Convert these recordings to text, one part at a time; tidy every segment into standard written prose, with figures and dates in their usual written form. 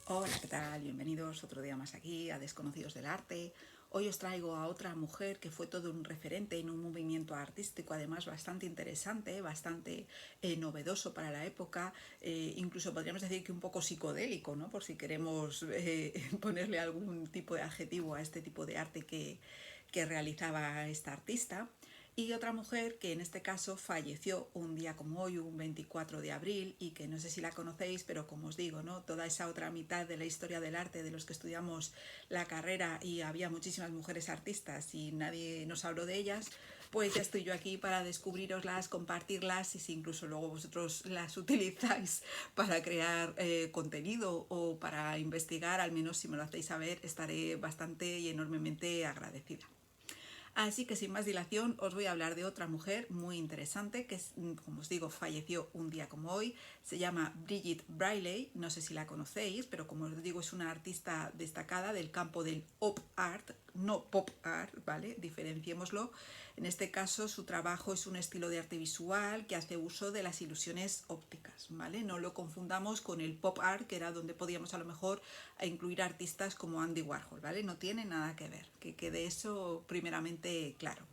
Hola, ¿qué tal? Bienvenidos otro día más aquí a Desconocidos del Arte. Hoy os traigo a otra mujer que fue todo un referente en un movimiento artístico, además bastante interesante, bastante novedoso para la época, incluso podríamos decir que un poco psicodélico, ¿no? Por si queremos ponerle algún tipo de adjetivo a este tipo de arte que realizaba esta artista. Y otra mujer que en este caso falleció un día como hoy, un 24 de abril, y que no sé si la conocéis, pero como os digo, ¿no? Toda esa otra mitad de la historia del arte de los que estudiamos la carrera y había muchísimas mujeres artistas y nadie nos habló de ellas, pues ya estoy yo aquí para descubriroslas, compartirlas y si incluso luego vosotros las utilizáis para crear contenido o para investigar, al menos si me lo hacéis saber, estaré bastante y enormemente agradecida. Así que sin más dilación os voy a hablar de otra mujer muy interesante que, como os digo, falleció un día como hoy. Se llama Brigitte Braille, no sé si la conocéis, pero como os digo es una artista destacada del campo del op art, no pop art, ¿vale? Diferenciémoslo. En este caso su trabajo es un estilo de arte visual que hace uso de las ilusiones ópticas, ¿vale? No lo confundamos con el pop art, que era donde podíamos a lo mejor incluir artistas como Andy Warhol, ¿vale? No tiene nada que ver, que quede eso primeramente claro.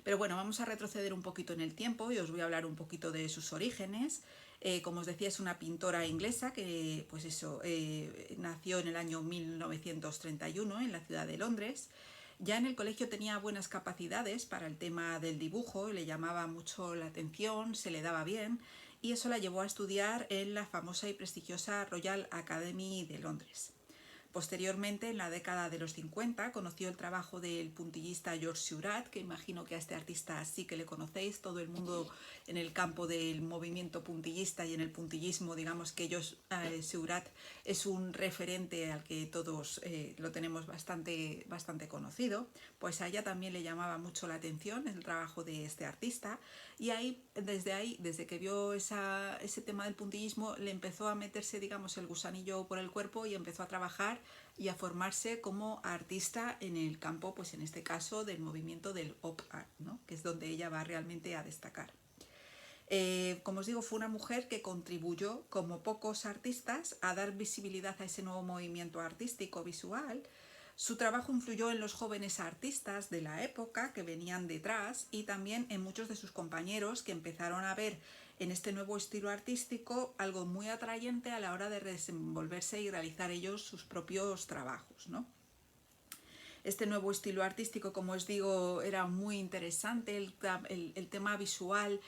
Pero bueno, vamos a retroceder un poquito en el tiempo y os voy a hablar un poquito de sus orígenes. Como os decía, es una pintora inglesa que, pues eso, nació en el año 1931 en la ciudad de Londres. Ya en el colegio tenía buenas capacidades para el tema del dibujo, le llamaba mucho la atención, se le daba bien y eso la llevó a estudiar en la famosa y prestigiosa Royal Academy de Londres. Posteriormente, en la década de los 50, conoció el trabajo del puntillista George Seurat, que imagino que a este artista sí que le conocéis, todo el mundo en el campo del movimiento puntillista y en el puntillismo, digamos que George Seurat es un referente al que todos lo tenemos bastante conocido. Pues a ella también le llamaba mucho la atención el trabajo de este artista y desde que vio ese tema del puntillismo, le empezó a meterse, digamos, el gusanillo por el cuerpo y empezó a trabajar y a formarse como artista en el campo, pues en este caso, del movimiento del op art, ¿no? Que es donde ella va realmente a destacar. Como os digo, fue una mujer que contribuyó, como pocos artistas, a dar visibilidad a ese nuevo movimiento artístico visual. Su trabajo influyó en los jóvenes artistas de la época que venían detrás y también en muchos de sus compañeros que empezaron a ver en este nuevo estilo artístico algo muy atrayente a la hora de desenvolverse y realizar ellos sus propios trabajos, ¿no? Este nuevo estilo artístico, como os digo, era muy interesante, el tema visual,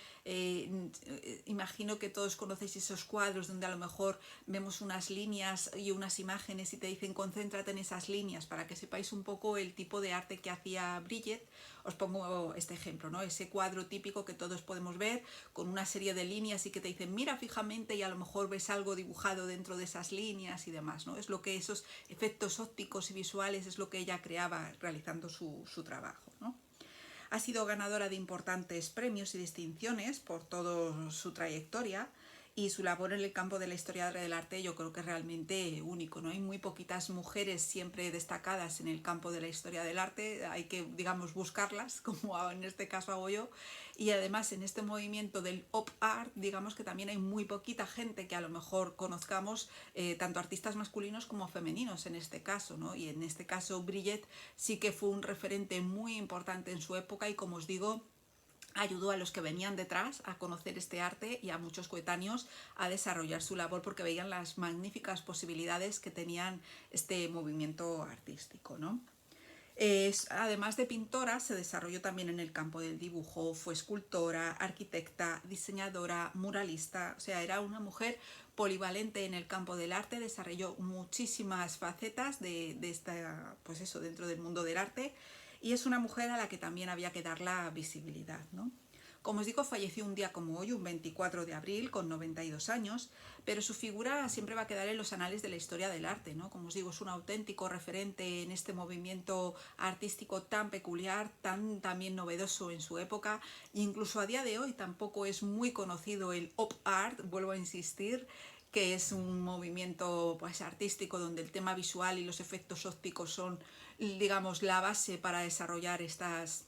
imagino que todos conocéis esos cuadros donde a lo mejor vemos unas líneas y unas imágenes y te dicen concéntrate en esas líneas para que sepáis un poco el tipo de arte que hacía Brigitte. Os pongo este ejemplo, ¿no? Ese cuadro típico que todos podemos ver con una serie de líneas y que te dicen mira fijamente y a lo mejor ves algo dibujado dentro de esas líneas y demás, ¿no? Es lo que esos efectos ópticos y visuales es lo que ella creaba realizando su trabajo, ¿no? Ha sido ganadora de importantes premios y distinciones por toda su trayectoria y su labor en el campo de la historia del arte yo creo que es realmente único, ¿no? Hay muy poquitas mujeres siempre destacadas en el campo de la historia del arte, hay que, digamos, buscarlas, como en este caso hago yo, y además en este movimiento del op art, digamos que también hay muy poquita gente que a lo mejor conozcamos, tanto artistas masculinos como femeninos en este caso, ¿no? Y en este caso Brigitte sí que fue un referente muy importante en su época y como os digo, ayudó a los que venían detrás a conocer este arte y a muchos coetáneos a desarrollar su labor porque veían las magníficas posibilidades que tenían este movimiento artístico, ¿no? Además de pintora, se desarrolló también en el campo del dibujo, fue escultora, arquitecta, diseñadora, muralista, o sea, era una mujer polivalente en el campo del arte, desarrolló muchísimas facetas de esta, pues eso, dentro del mundo del arte, y es una mujer a la que también había que dar la visibilidad, ¿no? Como os digo, falleció un día como hoy, un 24 de abril, con 92 años, pero su figura siempre va a quedar en los anales de la historia del arte, ¿no? Como os digo, es un auténtico referente en este movimiento artístico tan peculiar, tan también novedoso en su época, e incluso a día de hoy tampoco es muy conocido el op art, vuelvo a insistir, que es un movimiento pues, artístico donde el tema visual y los efectos ópticos son, digamos, la base para desarrollar estas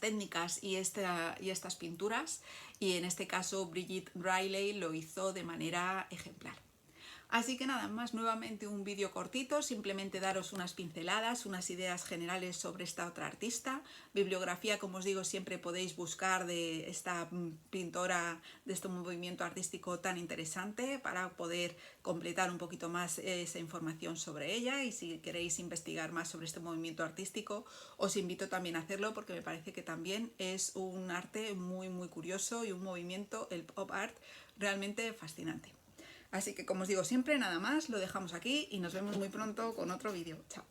técnicas y estas pinturas y en este caso Brigitte Riley lo hizo de manera ejemplar. Así que nada más, nuevamente un vídeo cortito, simplemente daros unas pinceladas, unas ideas generales sobre esta otra artista. Bibliografía, como os digo, siempre podéis buscar de esta pintora, de este movimiento artístico tan interesante para poder completar un poquito más esa información sobre ella, y si queréis investigar más sobre este movimiento artístico, os invito también a hacerlo porque me parece que también es un arte muy curioso y un movimiento, el pop art, realmente fascinante. Así que como os digo siempre, nada más, lo dejamos aquí y nos vemos muy pronto con otro vídeo. Chao.